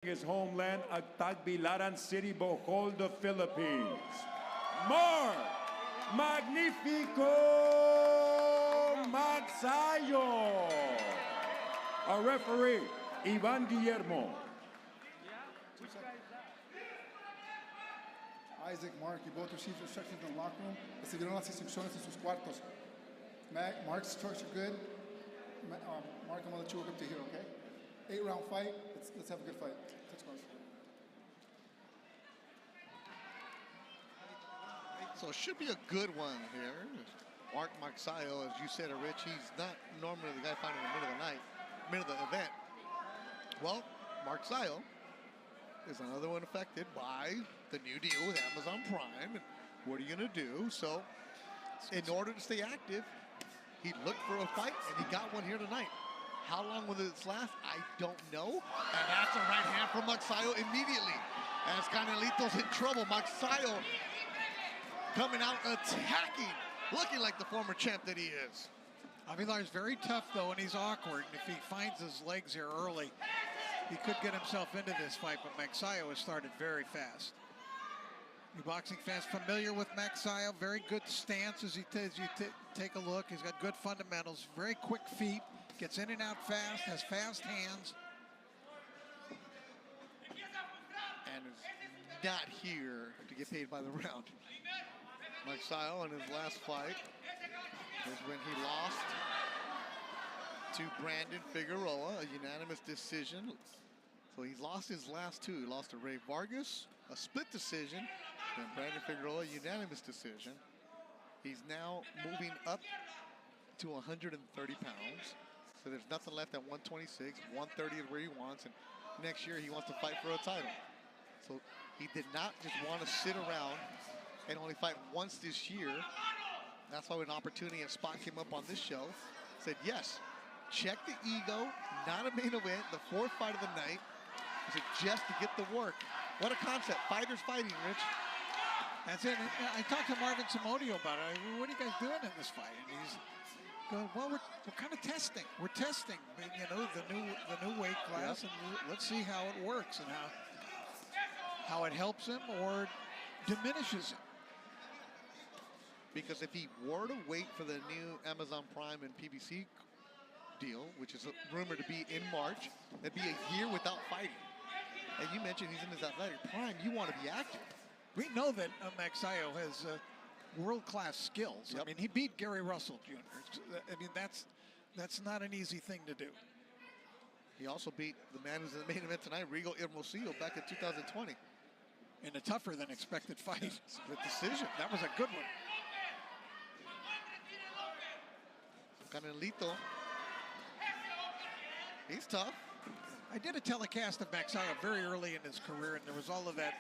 his homeland at Tagbilaran City, Bohol, the Philippines. Mark Magnifico Magsayo. Our referee, Ivan Guillermo. Isaac, Mark, you both received instructions in the locker room. Recibieron las instrucciones en sus cuartos. Mark's structure good. Mark, I'm gonna let you work up to here, okay? 8-round fight. Let's have a good fight. Let's go. So it should be a good one here. Mark Magsayo, as you said, Rich, he's not normally the guy fighting in the middle of the night, middle of the event. Well, Magsayo is another one affected by the new deal with Amazon Prime. And what are you gonna do? So in order to stay active, he looked for a fight and he got one here tonight. How long will this last? I don't know. And that's a right hand from Magsayo immediately. As Canelito's in trouble. Magsayo coming out attacking, looking like the former champ that he is. Avelar is very tough though, and he's awkward. And if he finds his legs here early, he could get himself into this fight, but Magsayo has started very fast. You boxing fans familiar with Magsayo, very good stance as you take a look. He's got good fundamentals, very quick feet, gets in and out fast, has fast hands. And is not here to get paid by the round. Magsayo in his last fight is when he lost to Brandon Figueroa, a unanimous decision. So he's lost his last two. He lost to Ray Vargas, a split decision, and Brandon Figueroa, a unanimous decision. He's now moving up to 130 pounds. So there's nothing left at 126. 130 is where he wants, and next year he wants to fight for a title. So he did not just want to sit around and only fight once this year. That's why when an opportunity and spot came up on this show, said yes, check the ego, not a main event, the fourth fight of the night. He said just to get the work. What a concept, fighters fighting, Rich. That's it. I talked to Marvin Samodio about it. What are you guys doing in this fight? And he's going, well, we're kind of testing. We're testing, you know, the new weight class, and let's see how it works and how it helps him or diminishes him. Because if he were to wait for the new Amazon Prime and PBC deal, which is rumored to be in March, that'd be a year without fighting. And you mentioned he's in his athletic prime. You want to be active. We know that Magsayo has world-class skills. Yep. I mean, he beat Gary Russell Jr. I mean, that's not an easy thing to do. He also beat the man who's in the main event tonight, Rigo Hermosillo, back in 2020. In a tougher than expected fight. Split decision. That was a good one. Canelito, he's tough. I did a telecast of Magsayo very early in his career, and there was all of that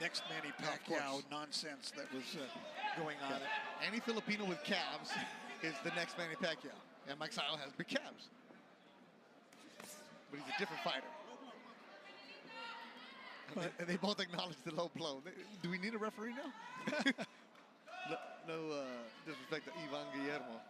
next Manny Pacquiao nonsense that was going on. Yeah. Any Filipino with calves is the next Manny Pacquiao, and Magsayo has big calves. But he's a different fighter. And they both acknowledge the low blow. Do we need a referee now? no disrespect to Ivan Guillermo.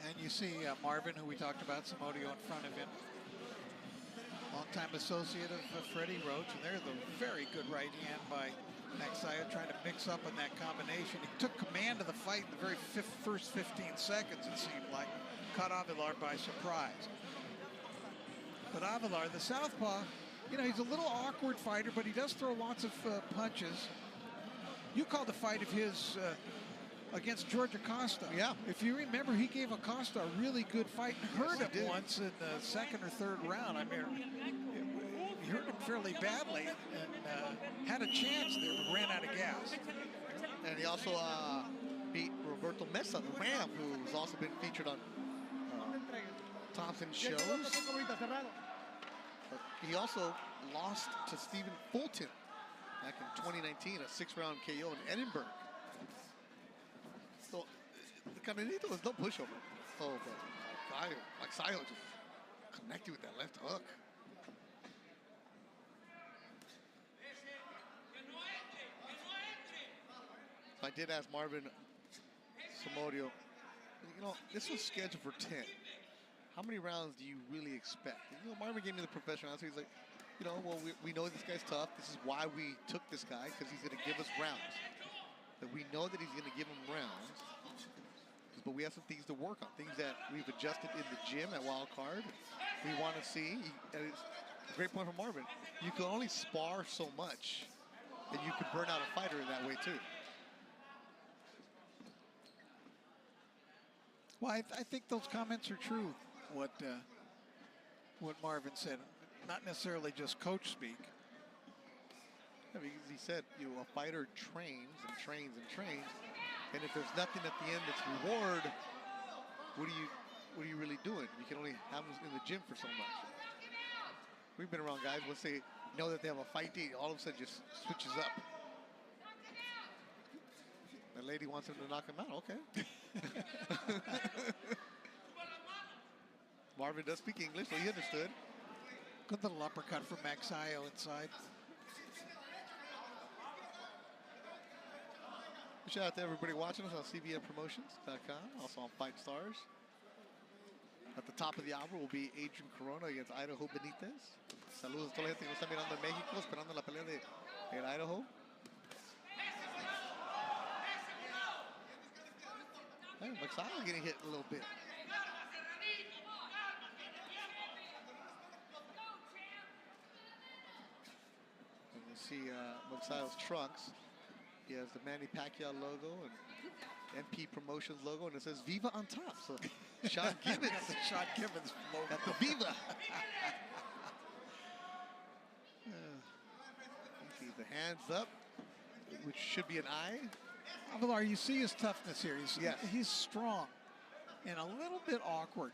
And you see Marvin, who we talked about, Samodio in front of him. Longtime associate of Freddie Roach, and there's a very good right hand by Magsayo trying to mix up in that combination. He took command of the fight in the very first 15 seconds, it seemed like. Caught Avelar by surprise. But Avelar, the southpaw, you know, he's a little awkward fighter, but he does throw lots of punches. You called the fight of his against George Acosta. Yeah. If you remember, he gave Acosta a really good fight and hurt him once in the second or third round. I mean, he hurt him fairly badly and had a chance there, but ran out of gas. And he also beat Roberto Mesa, the Ram, who's also been featured on Thompson shows. But he also lost to Stephen Fulton back in 2019, a 6-round KO in Edinburgh. So Canelito, there's no pushover. Oh, but Magsayo just connected with that left hook. So I did ask Marvin Samudio, you know, this was scheduled for 10. How many rounds do you really expect? And, you know, Marvin gave me the professional answer. He's like, you know, well, we know this guy's tough. This is why we took this guy, because he's going to give us rounds. That we know that he's going to give him rounds. But we have some things to work on, things that we've adjusted in the gym at Wild Card. We want to see, and it's a great point from Marvin, you can only spar so much, and you can burn out a fighter in that way too. Well, I think those comments are true, what Marvin said. Not necessarily just coach speak. I mean, he said, you know, a fighter trains and trains and trains, and if there's nothing at the end that's reward, what are you really doing? You can only have them in the gym for so much. We've been around guys, once they know that they have a fight date, all of a sudden just switches up. The lady wants him to knock him out, okay. Marvin does speak English, so he understood. Good little uppercut from Magsayo inside. Shout out to everybody watching us on cbnpromotions.com, also on Fight Stars. At the top of the hour will be Adrian Corona against Idaho Benitez. Saludos a toda la gente que nos está mirando en México, esperando la pelea de Idaho. Hey, Magsayo getting hit a little bit. And you see Magsayo's trunks. He has the Manny Pacquiao logo and MP Promotions logo, and it says Viva on top. So Sean Gibbons. That's the Sean Gibbons logo. That's the Viva. You see the hands up, which should be an eye. Avelar, you see his toughness here. He's strong and a little bit awkward.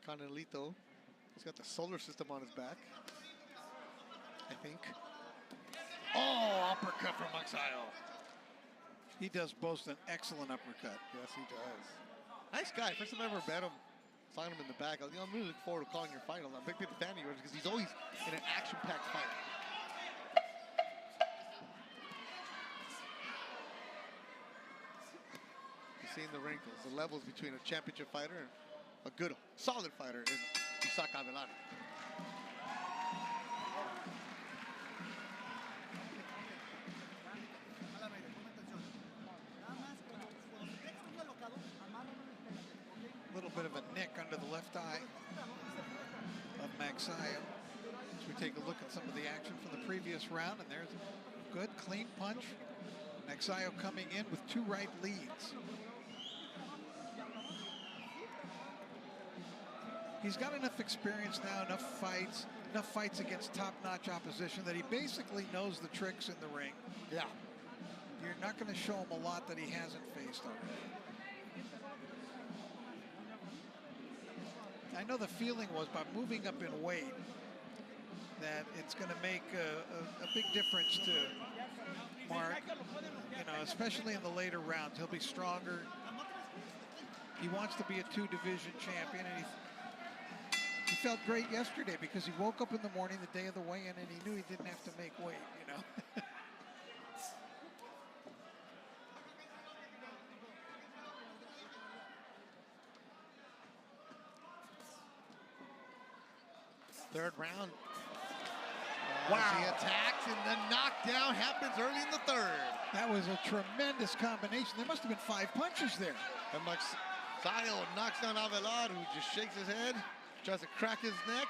Canelito, he's got the solar system on his back, I think. Oh, uppercut from Magsayo. He does boast an excellent uppercut. Yes, he does. Nice guy. First time I ever met him, saw him in the back. I'm really looking forward to calling your fight. I'm a big fan of yours because he's always in an action-packed fight. You're seeing the wrinkles, the levels between a championship fighter and a good, solid fighter in Isaac Avelar. Little bit of a nick under the left eye of Magsayo. As we take a look at some of the action from the previous round, and there's a good, clean punch. Magsayo coming in with 2 right leads. He's got enough experience now, enough fights against top-notch opposition that he basically knows the tricks in the ring. Yeah. You're not going to show him a lot that he hasn't faced already. I know the feeling was by moving up in weight that it's going to make a big difference to Mark, you know, especially in the later rounds. He'll be stronger. He wants to be a 2-division champion, and he felt great yesterday because he woke up in the morning the day of the weigh-in and he knew he didn't have to make weight, you know. Third round. Wow. He attacks, and the knockdown happens early in the third. That was a tremendous combination. There must have been 5 punches there. And Magsayo knocks down Avelar, who just shakes his head, tries to crack his neck.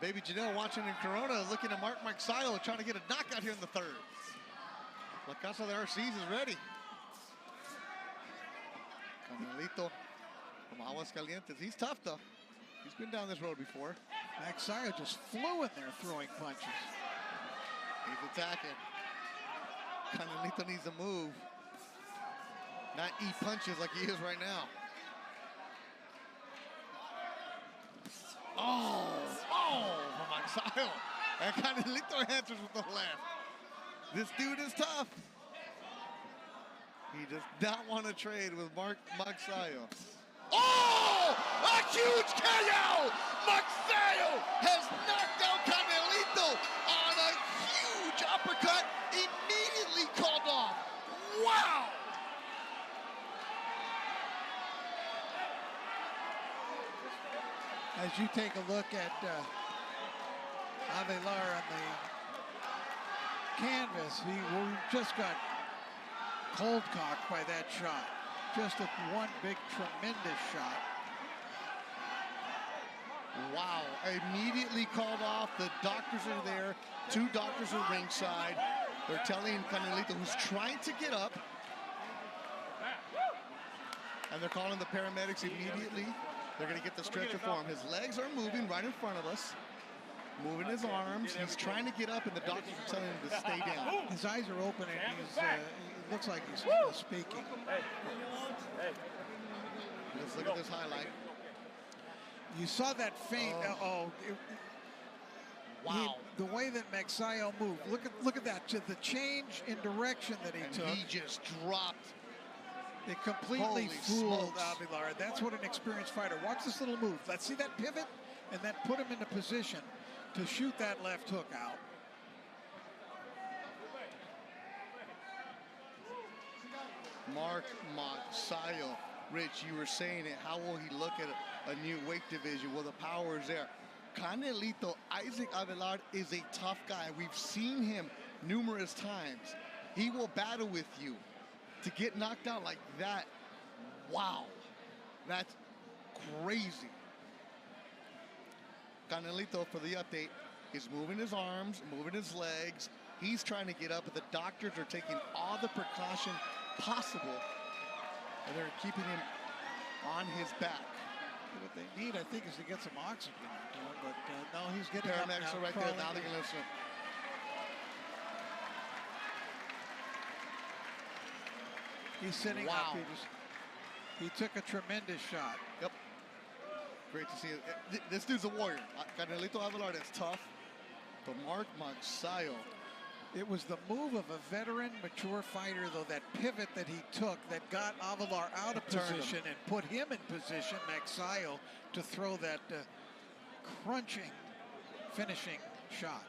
Baby Janelle watching in Corona, looking at Magsayo, trying to get a knockout here in the third. La Casa de RCs is ready. Canelito from Aguascalientes. He's tough, though. He's been down this road before. Magsayo just flew in there throwing punches. He's attacking. Canelito needs to move. Not eat punches like he is right now. Oh, from Magsayo. And Canelito answers with the left. This dude is tough. He does not want to trade with Magsayo. Oh! A huge KO! Magsayo has knocked out Canelito on a huge uppercut, immediately called off. Wow! As you take a look at Avelar on the canvas, he just got cold cocked by that shot. Just one big, tremendous shot. Wow, immediately called off. The doctors are there. 2 doctors are ringside. They're telling Canelito, who's trying to get up, and they're calling the paramedics immediately. They're going to get the stretcher for him. His legs are moving right in front of us, moving his arms. He's trying to get up, and the doctors are telling him to stay down. His eyes are open, and he's, it looks like he's speaking. Let's look at this highlight. You saw that feint. Wow. The way that Magsayo moved. Look at that. To the change in direction that he took. He just dropped. It completely fooled Avelar. That's what an experienced fighter. Watch this little move. Let's see that pivot, and that put him into position to shoot that left hook out. Magsayo. Rich, you were saying it. How will he look at a new weight division? Well, the power is there. Canelito, Isaac Avelar is a tough guy. We've seen him numerous times. He will battle with you. To get knocked out like that, wow, that's crazy. Canelito, for the update, is moving his arms, moving his legs. He's trying to get up, but the doctors are taking all the precaution possible, and they're keeping him on his back. What they need, I think, is to get some oxygen into him, but no, he's getting up now. Paramedics are right there. Now they're going to listen. He's sitting up. He took a tremendous shot. Yep. Great to see it. This dude's a warrior. Canelito Avelar is tough. But Magsayo. It was the move of a veteran, mature fighter, though, that pivot that he took that got Avelar out of position and put him in position, Magsayo, to throw that crunching, finishing shot.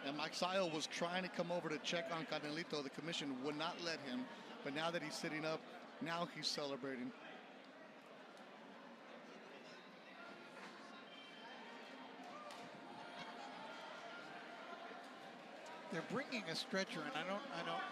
And Magsayo was trying to come over to check on Canelito. The commission would not let him. But now that he's sitting up, now he's celebrating. They're bringing a stretcher, and I don't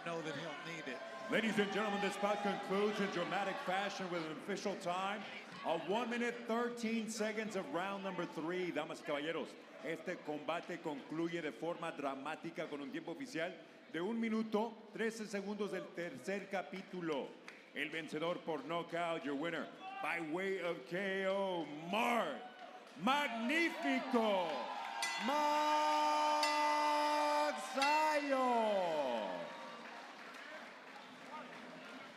know that he'll need it. Ladies and gentlemen, this bout concludes in dramatic fashion with an official time of 1 minute 13 seconds of round number 3. Damas y caballeros, este combate concluye de forma dramática con un tiempo oficial de 1 minuto 13 segundos del tercer capítulo. El vencedor por knockout, your winner by way of KO, Magnífico.